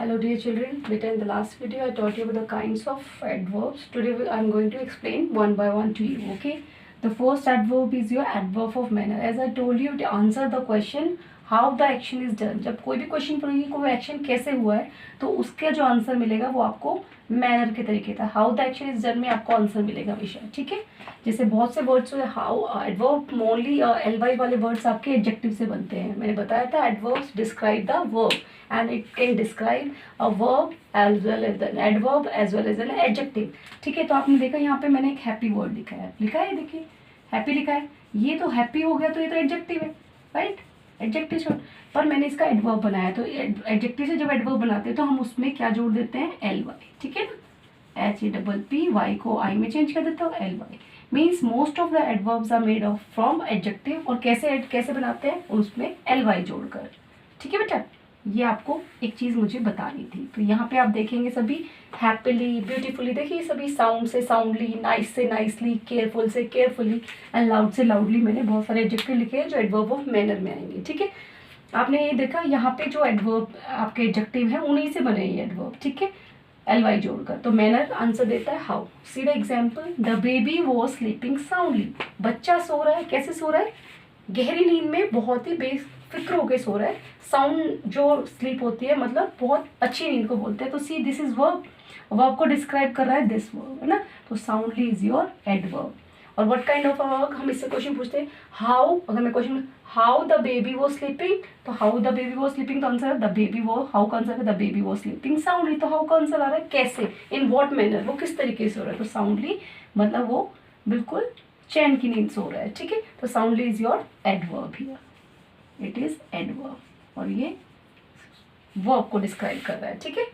Hello dear children, beta in the last video I taught you about the kinds of adverbs. Today I am going to explain one by one to you, okay? The first adverb is your adverb of manner. As I told you to answer the question how the action is done. जब कोई भी question पढ़ेंगे कोई action कैसे हुआ है तो उसका जो आंसर मिलेगा वो आपको मैनर के तरीके था. How the action is done में आपको आंसर मिलेगा हमेशा, ठीक है. जैसे बहुत से वर्ड्स हुए हाउ एडवर्ब मोनली एल वाले वर्ड्स आपके एडजेक्टिव से बनते हैं. मैंने बताया था adverbs describe the verb and it can describe a verb as well as an adverb as well as an adjective. ठीक है, तो आपने देखा यहाँ पे मैंने एक हैप्पी वर्ड लिखा है देखिए हैप्पी लिखा है. ये तो हैप्पी हो गया तो ये तो एडजेक्टिव है, राइट. एडजेक्टिव छोड़ पर मैंने इसका एडवर्ब बनाया. तो एडजेक्टिव से जब एडवर्ब बनाते हैं तो हम उसमें क्या जोड़ देते हैं एल वाई, ठीक है ना. HEPPY को आई में चेंज कर देता हूँ LY. Means most of the adverbs are made of from adjective. और कैसे बनाते हैं उसमें LY जोड़कर, ठीक है बेटा. ये आपको एक चीज़ मुझे बतानी थी. तो यहाँ पे आप देखेंगे सभी हैप्पीली, ब्यूटीफुली, देखिए सभी साउंड से साउंडली, नाइस से नाइसली, केयरफुल से केयरफुली एंड लाउड से लाउडली. मैंने बहुत सारे एडजेक्टिव लिखे हैं जो एडवर्ब ऑफ मैनर में आएंगे, ठीक है. आपने ये देखा यहाँ पे जो एडवर्ब आपके एडजेक्टिव है उन्हीं से बने ये एडवर्ब, ठीक है, LY जोड़कर. तो मैनर आंसर देता है how. C the example. The baby was sleeping soundly. बच्चा सो रहा है. कैसे सो रहा है? गहरी नींद में, बहुत ही बेफिक्र होकर सो रहा है. साउंड जो स्लीप होती है मतलब बहुत अच्छी नींद को बोलते हैं. तो see this is verb. Verb को डिस्क्राइब कर रहा है दिस वर्ब, है ना. तो साउंडली इज योर एडवर्ब. और व्हाट काइंड ऑफ वर्ब, हम इससे क्वेश्चन पूछते हैं हाउ. अगर मैं question how the baby was sleeping, तो how the baby was sleeping तो आंसर है द बेबी वो. हाउ का आंसर है the baby was sleeping soundly. तो हाउ का आंसर आ रहा है कैसे, इन व्हाट मैनर, वो किस तरीके से हो रहा है. तो साउंडली मतलब वो बिल्कुल चैन की नींद सो रहा है, ठीक है. तो soundly is your adverb here. It is adverb और ये वर्ब को डिस्क्राइब कर रहा है, ठीक है.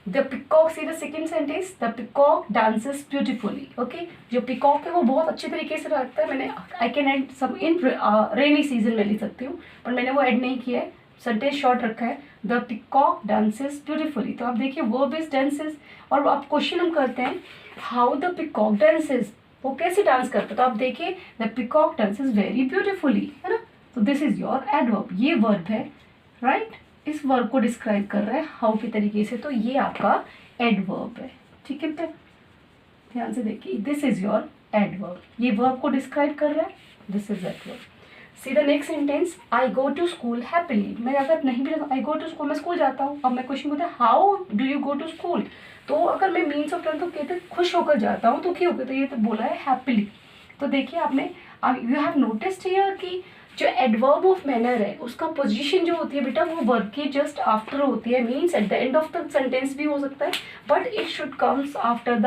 The peacock, see the second sentence. The peacock dances beautifully. Okay, जो पिकॉक है वो बहुत अच्छे तरीके से रहता है. मैंने I can add some in rainy season में लिख सकती हूँ पर मैंने वो ऐड नहीं किया है. सेंटेंस शॉर्ट रखा है. The peacock dances beautifully. तो आप देखिए वर्ब इज डांसेस. और आप क्वेश्चन हम करते हैं हाउ द पिकॉक डांसेस, वो कैसे डांस करता है. तो आप देखिए the peacock dances very beautifully, है ना. तो दिस इज योर एडवर्ब. ये वर्ब है, राइट. इस वर्ब को डिस्क्राइब कर रहा है हाउ के तरीके से. तो ये आपका एडवर्ब है, ठीक है बेटा. ध्यान से देखिए दिस इज योर एडवर्ब. ये वर्ब को डिस्क्राइब कर रहा है. This is adverb. See the next sentence. I go to school happily. मैं अगर नहीं भी आई गो टू स्कूल, मैं स्कूल जाता हूँ. अब मैं क्वेश्चन पूछता है how do you go to school. तो अगर मैं मीन्स ऑफ टर्न तो कहते खुश होकर जाता हूँ. तो क्या होगा, तो ये तो बोला है हैप्पीली. तो देखिए आपने यू हैव नोटिस्ड हियर कि जो एडवर्ब ऑफ मैनर है उसका पोजीशन जो होती है बेटा वो वर्ब के जस्ट आफ्टर होती है. Means eight the end of the sentence भी हो सकता है but it should comes after the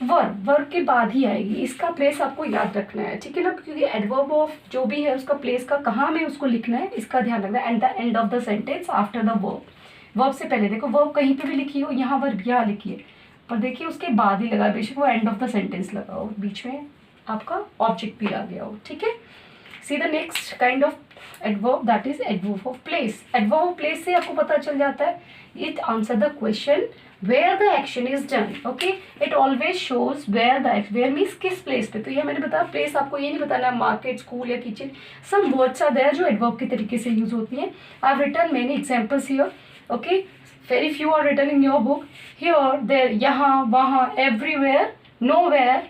verb. Verb के बाद ही आएगी. इसका प्लेस आपको याद रखना है, ठीक है ना. क्योंकि एडवर्ब ऑफ जो भी है उसका प्लेस का कहाँ में उसको लिखना है इसका ध्यान रखना है. Eight the end of the sentence after the verb. Verb से पहले देखो वर्ब कहीं पे भी लिखी हो, यहाँ वर्ब यहाँ लिखिए पर देखिए उसके बाद ही लगा, बेशक वो एंड ऑफ द सेंटेंस लगा हो, बीच में आपका ऑब्जेक्ट भी आ गया हो, ठीक है. See the next kind of adverb, that is adverb of place. Adverb of place से आपको पता चल जाता है it answer the question where the action is done. Okay, it always shows where means किस place पे. तो ये मैंने बताया place आपको ये नहीं बताना मार्केट, स्कूल या kitchen. Some words are there जो adverb के तरीके से यूज होती हैं. I have written many examples here. Okay, very few are written in your book. Here, there, यहाँ, वहाँ, everywhere, nowhere,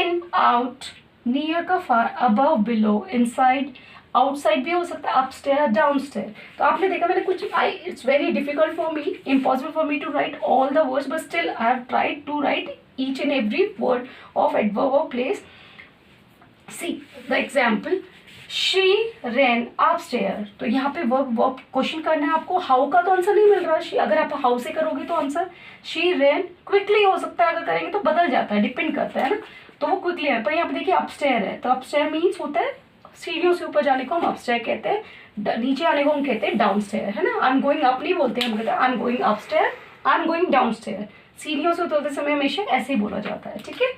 in, out, near का फार, अबव, बिलो, इनसाइड, आउटसाइड भी हो सकता है, अपस्टेयर, डाउनस्टेयर. तो आपने देखा मैंने कुछ it's very difficult for me, impossible for me to write all the words but still I have tried to write each and every word of adverb of place. See the example she ran upstair. तो यहाँ पे verb question करना है आपको. How का तो answer नहीं मिल रहा. अगर आप हाउ से करोगे तो आंसर शी रैन क्विकली हो सकता है. अगर करेंगे तो बदल जाता है, डिपेंड करता है ना. तो वो क्विकली है. पर यहाँ पे देखिए अपस्टेयर है. तो अपस्टेयर मीन्स होता है सीढ़ियों से ऊपर जाने को हम अपस्टेयर कहते हैं. नीचे आने को हम कहते हैं डाउनस्टेयर, है ना. आई एम गोइंग अप नहीं बोलते, हम कहते हैं आई am going upstair, I am going downstair. सीढ़ियों से उतरते समय हमेशा ऐसे ही बोला जाता है, ठीक है.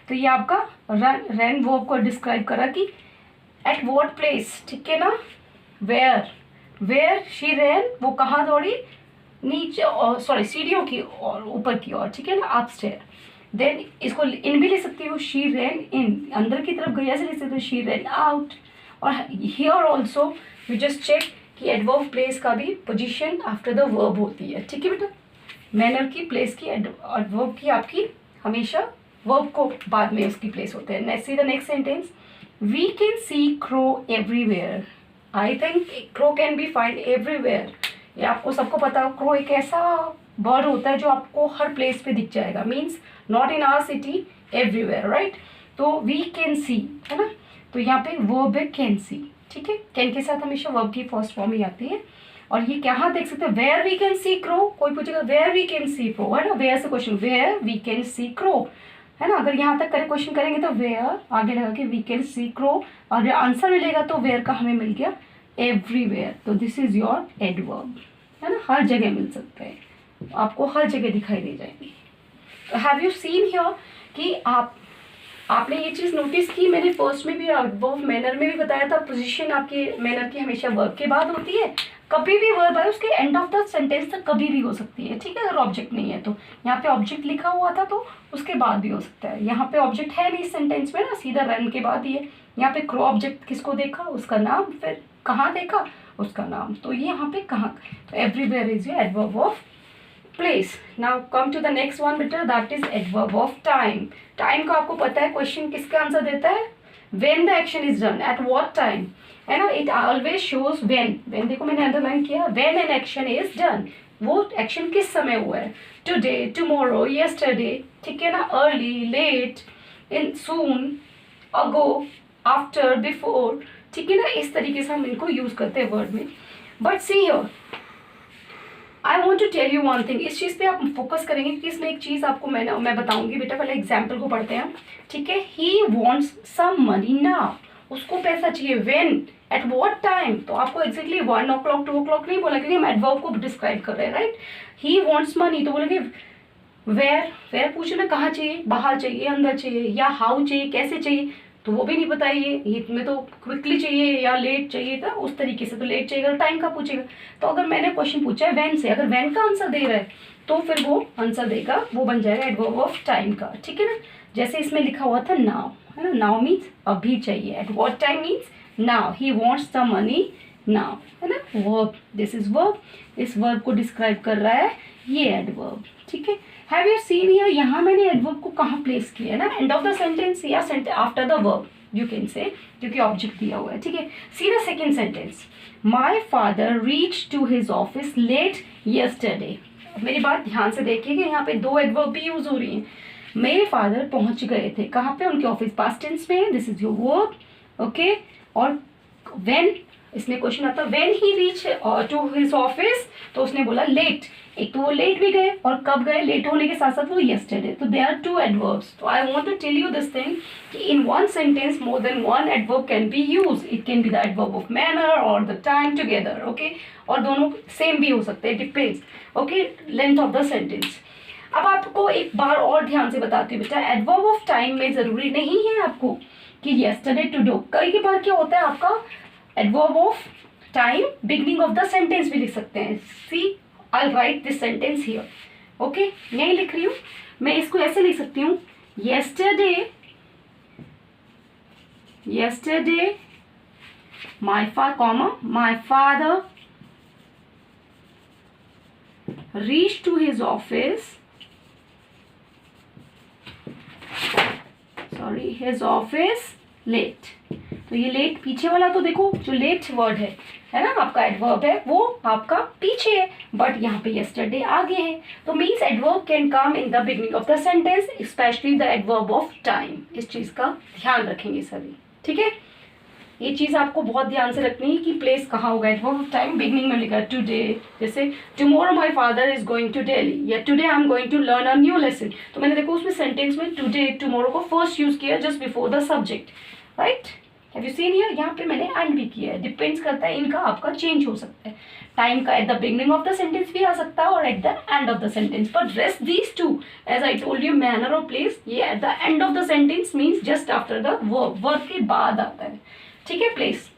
तो ये आपका रैन वर्ब को डिस्क्राइब करा कि एट वॉट प्लेस, ठीक है ना. वेयर शी रैन, वो कहाँ दौड़ी, नीचे और सॉरी सीढ़ियों की और ऊपर की ओर, ठीक है ना, अपस्टेयर. देन इसको इन भी लिख सकती हूँ शी रैन इन, अंदर की तरफ गई ऐसे लिख सकते हो शी रैन आउट. और here also you just check कि एडवर्ब प्लेस का भी पोजीशन आफ्टर द वर्ब होती है, ठीक है बेटा। मैनर की प्लेस की एडवर्ब की आपकी हमेशा वर्ब को बाद में उसकी प्लेस होते हैं। Next see the next sentence, we can see crow everywhere. I think crow can be find everywhere. ये आपको सबको पता है, क्रो एक ऐसा बर्ड होता है जो आपको हर प्लेस पे दिख जाएगा, means not in our city, everywhere, right. तो वी कैन सी है ना, तो यहाँ पे वर्ब है कैन सी, ठीक है। कैन के साथ हमेशा वर्ब की फर्स्ट फॉर्म ही आती है। और ये क्या देख सकते हैं, where we can see crow. कोई पूछेगा where we can see crow, है ना, वेयर से question, where we can see crow, है ना। अगर यहाँ तक करे क्वेश्चन करेंगे तो वेयर आगे लगा के वी कैन सी क्रो, और आंसर मिलेगा तो वेयर का हमें मिल गया एवरीवेयर। तो दिस इज योर एडवर्ब, है ना, हर जगह मिल सकते हैं, आपको हर जगह दिखाई दे जाएंगे। तो हैव यू सीन हियर कि आपने ये चीज़ नोटिस की, मैंने फर्स्ट में भी एडवर्ब मैनर में भी बताया था, पोजीशन आपके मैनर की हमेशा वर्ब के बाद होती है। कभी भी वर्ब है उसके एंड ऑफ द सेंटेंस तक कभी भी हो सकती है, ठीक है, अगर ऑब्जेक्ट नहीं है तो। यहाँ पे ऑब्जेक्ट लिखा हुआ था तो उसके बाद भी हो सकता है। यहाँ पे ऑब्जेक्ट है नहीं इस सेंटेंस में ना, सीधा रन के बाद ही है। यहाँ पे क्रो ऑब्जेक्ट किसको देखा, उसका नाम, फिर कहाँ देखा, उसका नाम। तो ये यहाँ पे कहाँ, तो everywhere is your adverb of place. Now come to the next one बेटा, that is adverb of time. Time का आपको पता है क्वेश्चन किसका आंसर देता है, when the action is done, at what time, है ना। it always shows when. when देखो मैंने अंडरलाइन किया, when an action is done, वो एक्शन किस समय हुआ है, today, tomorrow, yesterday, ठीक है ना, early, late, in, soon, ago, after, before, ठीक है ना। इस तरीके से हम इनको यूज करते हैं वर्ड में। But see here, I want to tell you one thing, इस चीज़ पे आप फोकस करेंगे कि इसमें एक चीज़ आपको मैं बताऊंगी बेटा। पहले एग्जाम्पल को पढ़ते हैं, ठीक है। He wants some money now, उसको पैसा चाहिए। व्हेन, एट व्हाट टाइम, तो आपको एक्जैक्टली 1 o'clock 2 o'clock नहीं बोला, क्योंकि हम एडवर्ब को डिस्क्राइब कर रहे हैं, राइट। ही वॉन्ट्स मनी तो बोलेंगे वेयर, वेयर पूछे ना, कहाँ चाहिए, बाहर चाहिए, अंदर चाहिए, या हाउ चाहिए, कैसे चाहिए, तो वो भी नहीं बताइए। ये में तो क्विकली चाहिए या लेट चाहिए था, उस तरीके से तो लेट चाहिए, अगर टाइम का पूछेगा। तो अगर मैंने क्वेश्चन पूछा है व्हेन से, अगर व्हेन का आंसर दे रहा है तो फिर वो आंसर देगा, वो बन जाएगा एडवर्ब ऑफ टाइम का, ठीक है ना। जैसे इसमें लिखा हुआ था नाउ, है ना, नाउ मीन्स अभी चाहिए, at what time means now, he wants the money now, है ना। वर्ब, दिस इज वर्ब, इस वर्ब को डिस्क्राइब कर रहा है ये एडवर्ब, ठीक है। हैव यू सीन हियर, यहाँ मैंने एडवर्ब को कहाँ प्लेस किया है ना, एंड ऑफ द सेंटेंस या after the verb you can say, क्योंकि ऑब्जेक्ट दिया हुआ है, ठीक है। See the second sentence, my father reach to his office late yesterday. मेरी बात ध्यान से देखिए कि यहाँ पे दो एडवर्ब भी यूज हो रही हैं। मेरे फादर पहुंच गए थे, कहाँ पे, उनके ऑफिस, पास्ट टेंस में, this is your verb, okay. और व्हेन, इसमें क्वेश्चन आता है when he reach to his office, तो उसने बोला लेट, एक तो वो लेट भी गए और कब गए, लेट होने के साथ साथ वो यस्टरडे, तो दे आर टू एडवर्ब्स। तो I want to tell you this thing कि in one sentence more than one adverb can be use, it can be the adverb of manner और द टाइम टुगेदर, ओके। और दोनों same भी हो सकते हैं, depends, okay, length of the sentence. अब आपको एक बार और ध्यान से बताती हूँ बेटा, एडवर्ब ऑफ टाइम में जरूरी नहीं है आपको कि यस्टरडे टू डू, कई बार क्या होता है आपका adverb of time beginning of the sentence भी लिख सकते हैं। सी, I'll write this sentence here, okay? यही लिख रही हूँ मैं, इसको ऐसे लिख सकती हूँ, yesterday my father reached to his office, late। तो ये लेट पीछे वाला, तो देखो जो लेट वर्ड है ना, आपका एडवर्ब है वो आपका पीछे है, बट यहाँ पे यस्टरडे आगे है। तो means adverb can come in the beginning of the sentence, specially the adverb of time. इस चीज का ध्यान रखेंगे सभी, ठीक है। ये चीज आपको बहुत ध्यान से रखनी है कि प्लेस कहाँ होगा। एडवर्ब ऑफ टाइम बिगनिंग में लिखा टुडे, जैसे tomorrow my father is going to Delhi, या today I am going to learn a new lesson. तो मैंने देखो उसमें सेंटेंस में टुडे टुमारो को फर्स्ट यूज किया just before the subject, right. Have you seen here, यहाँ पे मैंने एंड भी किया है, डिपेंड्स करता है, इनका आपका चेंज हो सकता है। टाइम का at the beginning of the sentence भी आ सकता है और at the end of the sentence, but rest these two as I told you, manner और प्लेस, ये at the end of the sentence means just after the verb, verb के बाद आता है, ठीक है। प्लेस,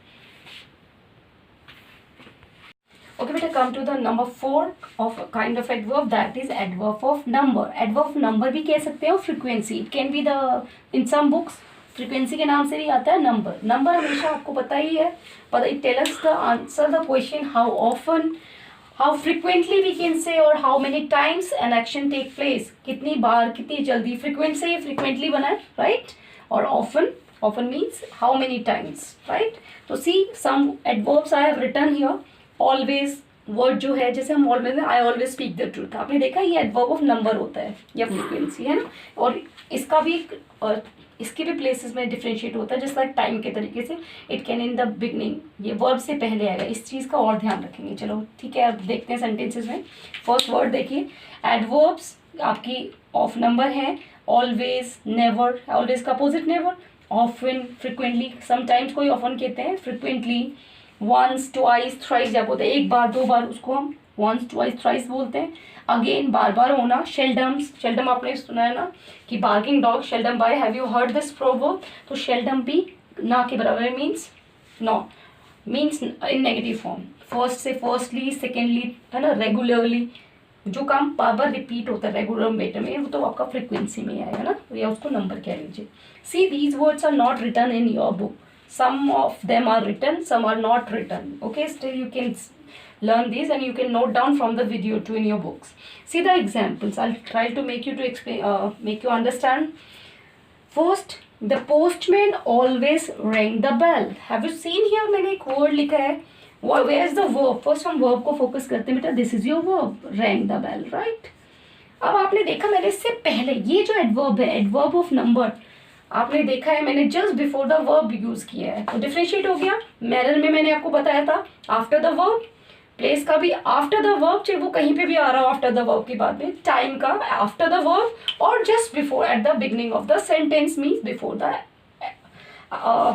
ओके बेटा, come to the number 4 of kind of adverb, that is adverb of number. Adverb of number भी कह सकते हो, frequency, it can be the in some books frequency के नाम से भी आता है नंबर। नंबर हमेशा आपको पता ही है, पर it tell us the answer the question how often, how frequently we can say, और how many times an action take place, कितनी बार, कितनी जल्दी। फ्रिक्वेंट से ये फ्रिक्वेंटली बना है, राइट, और often, often means how many times, right. तो see some adverbs I have written here. Always word जो है, जैसे हम ऑलवेज में I always speak the truth, आपने देखा ये एडवर्ब ऑफ नंबर होता है या फ्रिक्वेंसी, है ना। और इसका भी इसके भी प्लेसेस में डिफ्रेंशिएट होता है, जैसे टाइम के तरीके से। It can in the beginning, ये वर्ब से पहले आएगा, इस चीज़ का और ध्यान रखेंगे। चलो ठीक है, अब देखते हैं सेंटेंसेस में। फर्स्ट वर्ड देखिए, एडवर्ब्स आपकी ऑफ नंबर है। ऑलवेज, नेवर, ऑलवेज का opposite never. Often, frequently, sometimes कोई ऑफन कहते हैं, फ्रिक्वेंटली। वंस, ट्वाइस, थ्राइस जब होता है एक बार दो बार, उसको हम वंस, ट्वाइस, थ्राइस बोलते हैं। अगेन, बार बार होना। शेल्डम, शेल्डम आपने सुना है ना कि barking dog seldom bite, have you heard this proverb? तो शेल्डम भी ना के बराबर means no, means in negative form. First से फर्स्टली, सेकेंडली, है ना, रेगुलरली, जो काम बार बार रिपीट होता है रेगुलर मेटर में, वो तो आपका फ्रिक्वेंसी में आएगा ना, या उसको नंबर कह लीजिए। See these words are not written in your book, some of them are written, some are not written, okay, still you can learn these and you can note down from the video too in your books. See the examples, I'll try to make you to explain, make you understand. First, the postman always rang the bell. Have you seen here, मैंने एक word लिखा है, where is the verb? First हम verb को focus करते हैं बेटा, this is your verb, rang the bell, right? अब आपने देखा मैंने इससे पहले ये जो adverb है, adverb of number, आपने देखा है मैंने just before the verb use किया है, तो डिफरेंशिएट हो गया। मैनर में मैंने आपको बताया था आफ्टर द वर्ब, प्लेस का भी आफ्टर द वर्ब, चाहे वो कहीं पे भी आ रहा हो आफ्टर द वर्ब की बात में, टाइम का आफ्टर द वर्ब, और just before eight the beginning of the sentence means before the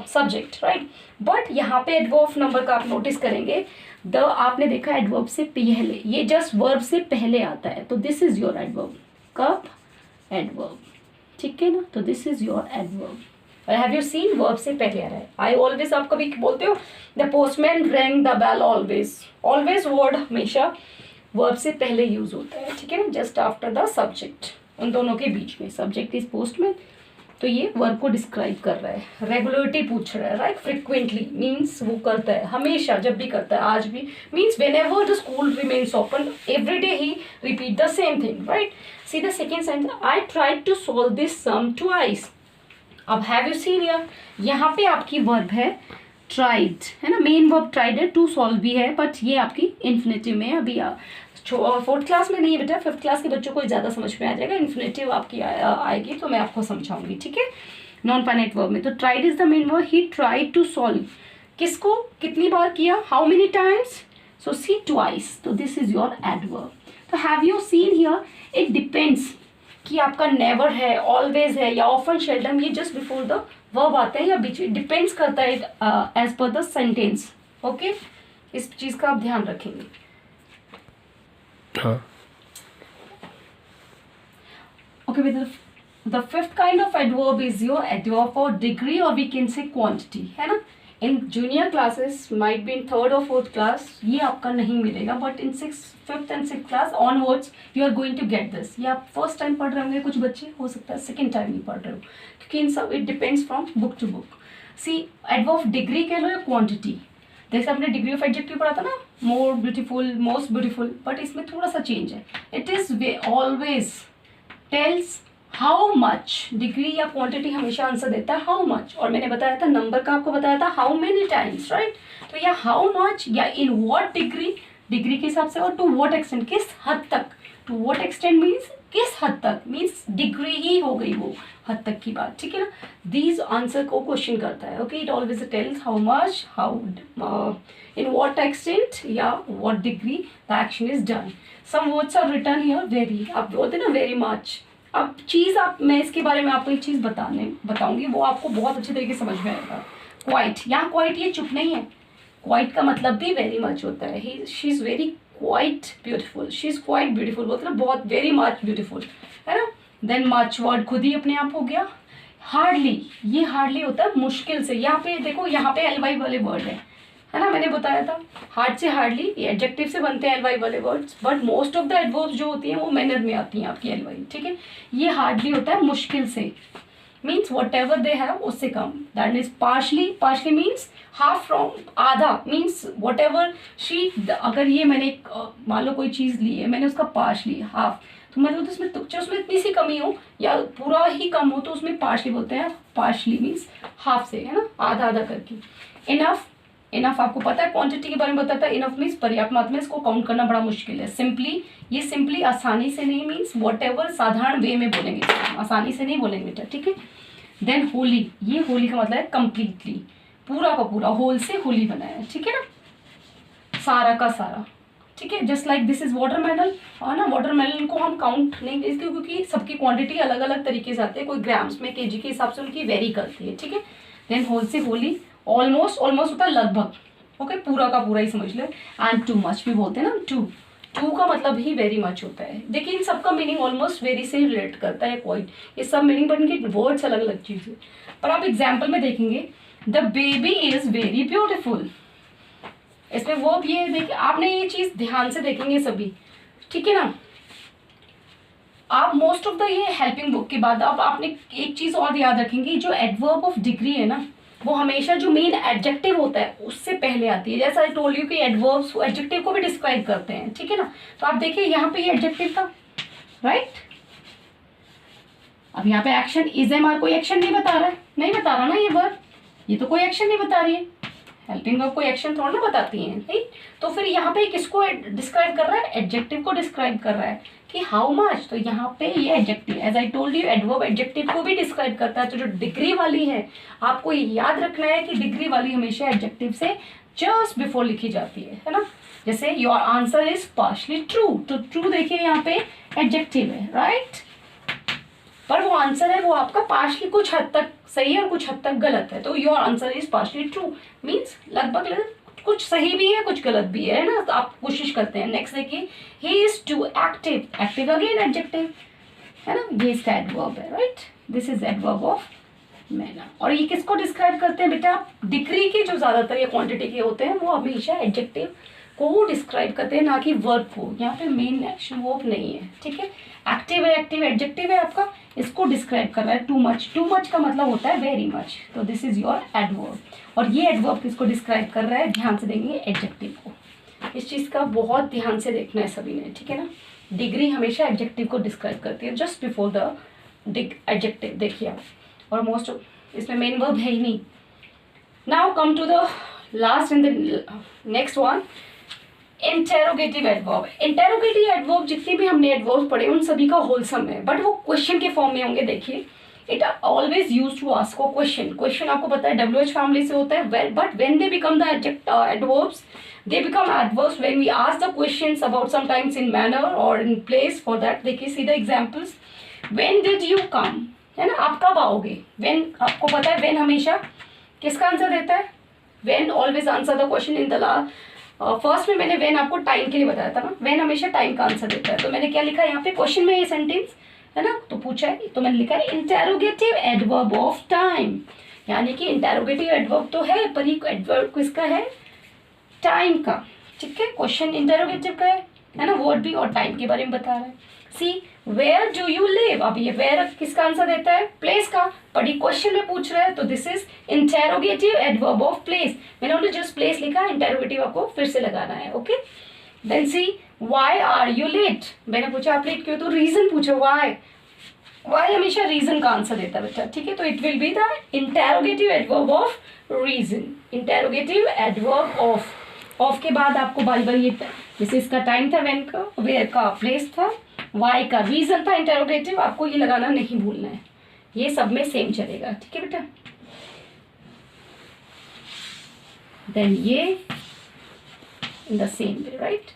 subject, right. But यहाँ पे एडवर्ब ऑफ नंबर का आप नोटिस करेंगे, द आपने देखा एडवर्ब से पहले, ये जस्ट वर्ब से पहले आता है, तो दिस इज योर एडवर्ब। कब? एडवर्ब, ठीक है ना, तो this is your adverb. Have you scene, verb से पहले आ रहा है। आई ऑलवेज आप कभी बोलते हो the postman rang the bell, always, always word हमेशा वर्ब से पहले यूज होता है, ठीक है ना, जस्ट आफ्टर द सब्जेक्ट, उन दोनों के बीच में। सब्जेक्ट इज पोस्टमैन, तो ये वर्ब को डिस्क्राइब कर रहा है। रेगुलरिटी पूछ रहा है, राइट। फ्रिक्वेंटली मीन्स वो करता है हमेशा, जब भी करता है, आज भी, means whenever the school remains open every day he repeat the same thing, right. See the second sentence, I tried to solve this sum twice. अब हैव यू सीन हियर, यहाँ पे आपकी वर्ब है tried, है ना, main verb tried है, to solve भी है, बट ये आपकी इन्फिनेटिव में है। अभी फोर्थ क्लास में नहीं बेटा, फिफ्थ क्लास के बच्चों को ज़्यादा समझ में आ जाएगा, इन्फिनेटिव आपकी आएगी तो मैं आपको समझाऊंगी, ठीक है। नॉन फाइनाइट वर्ब में तो tried is the main verb. He tried to solve, किसको, कितनी बार किया, how many times, so see twice, तो दिस इज योर एडवर्ब। तो have you seen here, it depends कि आपका नेवर है, ऑलवेज है, या ऑफन, शेल्डम, ये जस्ट बिफोर द वर्ब आता है या बीच, डिपेंड्स करता है as per the sentence, okay. इस चीज़ का आप ध्यान रखेंगे। Okay, with the fifth kind of adverb is your adverb for degree, or we can say quantity, है ना। In junior classes, might be in third और फोर्थ क्लास, ये आपका नहीं मिलेगा, but in fifth and six class onwards you are going to get this. ये आप first time पढ़ रहे होंगे, कुछ बच्चे हो सकता है सेकेंड टाइम ही पढ़ रहे हो, क्योंकि इन सब it depends from book to book. See adverb of degree कह लो या क्वांटिटी, जैसे आपने डिग्री ऑफ एडजेक्टिव पढ़ा था ना, more beautiful, most beautiful, but इसमें थोड़ा सा चेंज है। It is always tells how much, degree या क्वांटिटी हमेशा आंसर देता है हाउ मच, और मैंने बताया था नंबर का, आपको बताया था हाउ मेनी टाइम्स, राइट। तो या हाउ मच या इन व्हाट डिग्री, डिग्री के हिसाब से, और टू व्हाट एक्सटेंट, किस हद तक, टू व्हाट एक्सटेंट मीन्स किस हद तक, मीन्स डिग्री ही हो गई वो हद तक की बात, ठीक है ना। दीज आंसर को क्वेश्चन करता है, okay. It always tells how much, how in what extent या what degree the action is done. Some words are written here, very, आप बोलते ना वेरी मच। अब चीज़ आप, मैं इसके बारे में आपको एक चीज़ बताऊंगी, वो आपको बहुत अच्छे तरीके से समझ में आएगा। क्वाइट, यहाँ क्वाइट ये चुप नहीं है, क्वाइट का मतलब भी वेरी मच होता है। She is very quite beautiful, she is quite beautiful बोलते ना, बहुत वेरी मच ब्यूटीफुल, है ना। देन मच वर्ड खुद ही अपने आप हो गया। हार्डली, ये हार्डली होता है मुश्किल से, यहाँ पे देखो, यहाँ पे एल वाई वाले वर्ड है ना, मैंने बताया था हार्ड से हार्डली, ये एडजेक्टिव से बनते हैं एल वाई वाले words, but most of the adverbs जो होती हैं वो मैनर में आती हैं आपकी एल वाई, ठीक है। ये हार्डली होता है मुश्किल से, means whatever they have उससे कम. That is partially. Partially means half from, आधा. मीन्स वट एवर शी, अगर ये मैंने मान लो कोई चीज़ ली है, मैंने उसका पार्शली हाफ, तो मतलब उसमें उसमें इतनी सी कमी हो या पूरा ही कम हो तो उसमें पार्शली बोलते हैं. पार्शली मीन्स हाफ से, है ना, आधा आधा करके. इनफ. इनफ आपको पता है क्वांटिटी के बारे में बताता है. इनफ मीन्स पर्याप्त मात्रा में, इसको काउंट करना बड़ा मुश्किल है. सिंपली, ये सिंपली आसानी से नहीं मीन्स वट एवर, साधारण वे में बोलेंगे, आसानी से नहीं बोलेंगे बेटा, ठीक है. देन होली. ये होली का मतलब है कंप्लीटली, पूरा का पूरा. होल से होली बनाया है, ठीक है ना, सारा का सारा, ठीक है. Just like this is watermelon, है ना. वाटरमेलन को हम काउंट नहीं इसलिए क्योंकि सबकी क्वांटिटी अलग अलग तरीके से आती है. कोई ग्राम्स में, केजी के हिसाब से उनकी वेरी करती है, ठीक है. देन होल से होली. ऑलमोस्ट. ऑलमोस्ट होता है लगभग, ओके, पूरा का पूरा ही समझ लो. एंड टू मच भी बोलते हैं ना. टू का मतलब ही वेरी मच होता है. देखिए इन सबका मीनिंग ऑलमोस्ट वेरी से रिलेट करता है, क्वाइट, ये सब मीनिंग, बट इनके वर्ड्स अलग अलग चीज़ें. पर आप एग्जाम्पल में देखेंगे, the baby is very beautiful. इसमें वो भी है, देखिए आपने ये चीज़ ध्यान से देखेंगे सभी, ठीक है ना. आप मोस्ट ऑफ द ये हेल्पिंग बुक के बाद अब आपने एक चीज़ और याद रखेंगे, जो एडवर्ब ऑफ डिग्री है ना, वो हमेशा जो मेन एडजेक्टिव होता है उससे पहले आती है. जैसा आई टोल्ड यू कि एडवर्ब्स एडजेक्टिव को भी डिस्क्राइब करते हैं, ठीक है ना. तो आप देखिए यहाँ पे ये एडजेक्टिव था, राइट. अब यहाँ पे एक्शन इज एम आर, कोई एक्शन नहीं बता रहा है, नहीं बता रहा ना ये वर्ड, ये तो कोई एक्शन नहीं बता रही है. हेल्पिंग वर्ब कोई एक्शन थोड़ा ना बताती हैं, नहीं. तो फिर यहाँ पे किसको डिस्क्राइब कर रहा है, एडजेक्टिव को डिस्क्राइब कर रहा है कि हाउ मच. तो यहाँ पे ये adjective, as I told you, adverb adjective को भी डिस्क्राइब करता है. तो जो डिग्री वाली है, आपको याद रखना है कि डिग्री वाली हमेशा एडजेक्टिव से जस्ट बिफोर लिखी जाती है ना. जैसे your answer is partially true, तो ट्रू देखिए यहाँ पे एडजेक्टिव है, राइट. पर वो आंसर है वो आपका पार्शली कुछ हद तक सही है और कुछ हद तक गलत है. तो your answer is partially true means लगभग कुछ सही भी है कुछ गलत भी है ना. तो आप कोशिश करते हैं. नेक्स्ट देखिए, he is too active. Active again adjective, है ना, ये इसका एडवर्ब है, right. This is adverb of manner. और ये किसको डिस्क्राइब करते हैं बेटा, डिग्री के जो ज्यादातर या क्वांटिटी के होते हैं वो हमेशा एडजेक्टिव को डिस्क्राइब करते हैं, ना कि वर्ब को. यहाँ पे मेन एक्शन वर्ब नहीं है, ठीक है. एक्टिव है, एक्टिव एडजेक्टिव है आपका, इसको डिस्क्राइब कर रहा है. Too much. टू मच का मतलब होता है वेरी मच. तो दिस इज योर एडवर्ब. और ये एडवर्ब किसको डिस्क्राइब कर रहा है, ध्यान से देंगे एडजेक्टिव को. इस चीज़ का बहुत ध्यान से देखना है सभी ने, ठीक है ना. डिग्री हमेशा एडजेक्टिव को डिस्क्राइब करती है जस्ट बिफोर द एडजेक्टिव. देखिए आप, और मोस्ट इसमें मेन वर्ब है ही नहीं. Now come to the last and the next one, interrogative adverb. Interrogative adverb जितने भी हमने एडवर्ब पढ़े उन सभी का होलसम है, बट वो क्वेश्चन के फॉर्म में होंगे. देखिए, it are always use to ask a question. Question आपको पता है WH फैमिली से होता है, but when they become the adverbs, they become adverbs when we ask the questions about sometimes in manner or in place. For that देखिए, see the examples. When did you come, है ना, आप कब आओगे. when आपको पता है when हमेशा किसका आंसर देता है, when always answer the question in the last. First में मैंने when आपको टाइम के लिए बताया था ना, when हमेशा टाइम का आंसर देता है. तो मैंने क्या लिखा है यहाँ पे क्वेश्चन में, ये सेंटेंस है ना, तो पूछा है तो मैंने लिखा है इंटेरोगेटिव एडवर्ब ऑफ टाइम. यानी कि इंटेरोगेटिव एडवर्ब तो है पर ही एडवर्ब किसका है, टाइम का, ठीक है. क्वेश्चन इंटेरोगेटिव का है ना, वर्ड भी और टाइम के बारे में बता रहा है. सी वेयर डू यू लिव. अब ये वेयर किसका आंसर देता है, प्लेस का, पर ये क्वेश्चन में पूछ रहा है तो this is interrogative adverb of place. मैंने ओनली जस्ट प्लेस लिखा, इंटेरोगेटिव आपको फिर से लगाना है, okay. Then see why are you late. मैंने पूछा आप लेट क्यों, तो रीजन पूछो, व्हाई. व्हाई हमेशा रीजन का आंसर देता है बच्चा, ठीक है. तो it will be the interrogative adverb of reason. Interrogative adverb of के बाद आपको बारी बारी, जैसे इसका टाइम था व्हेन का, वेयर का प्लेस था, वाई का रीजन था, इंटेरोगेटिव आपको ये लगाना नहीं भूलना है. ये सब में सेम चलेगा, ठीक है बेटा. देन ये in the same way, right.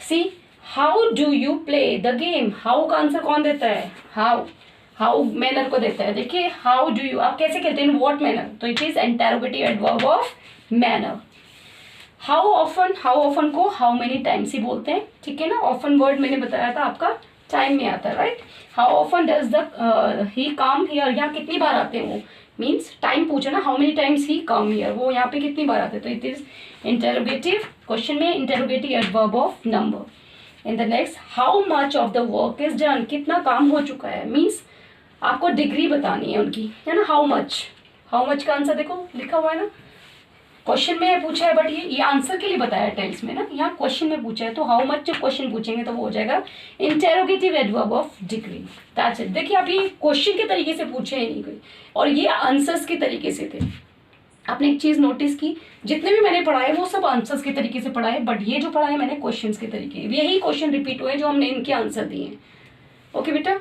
See how do you play the game. How का आंसर कौन देता है, हाउ मैनर को देता है. देखिए, हाउ डू यू आप कैसे कहते हैं, इन व्हाट मैनर, तो it is interrogative adverb of manner. How often को हाउ मेनी टाइम्स ही बोलते हैं, ठीक है ना. ऑफन वर्ड मैंने बताया था आपका टाइम में आता है, right. How often does the he come here, यहाँ कितनी बार आते हैं वो, मीन्स टाइम पूछा ना, how many times he come here, वो यहाँ पे कितनी बार आते हैं. तो इट इज इंटेरोगेटिव, क्वेश्चन में interrogative adverb of number. In the next, how much of the work is done. कितना काम हो चुका है, मीन्स आपको डिग्री बतानी है उनकी, है ना। हाउ मच का आंसर देखो लिखा हुआ है ना, क्वेश्चन में पूछा है, बट ये आंसर के लिए बताया है टेल्स में ना, यहाँ क्वेश्चन में पूछा है, तो हाउ मच जब क्वेश्चन पूछेंगे तो वो हो जाएगा interrogative adverb of degree. That's it. देखिए आप ये क्वेश्चन के तरीके से पूछे ही नहीं कोई, और ये आंसर्स के तरीके से थे। आपने एक चीज नोटिस की, जितने भी मैंने पढ़ाए वो सब आंसर्स के तरीके से पढ़ाए, बट ये जो पढ़ाए मैंने क्वेश्चंस के तरीके, यही क्वेश्चन रिपीट हुए जो हमने इनके आंसर दिए हैं। ओके बेटा।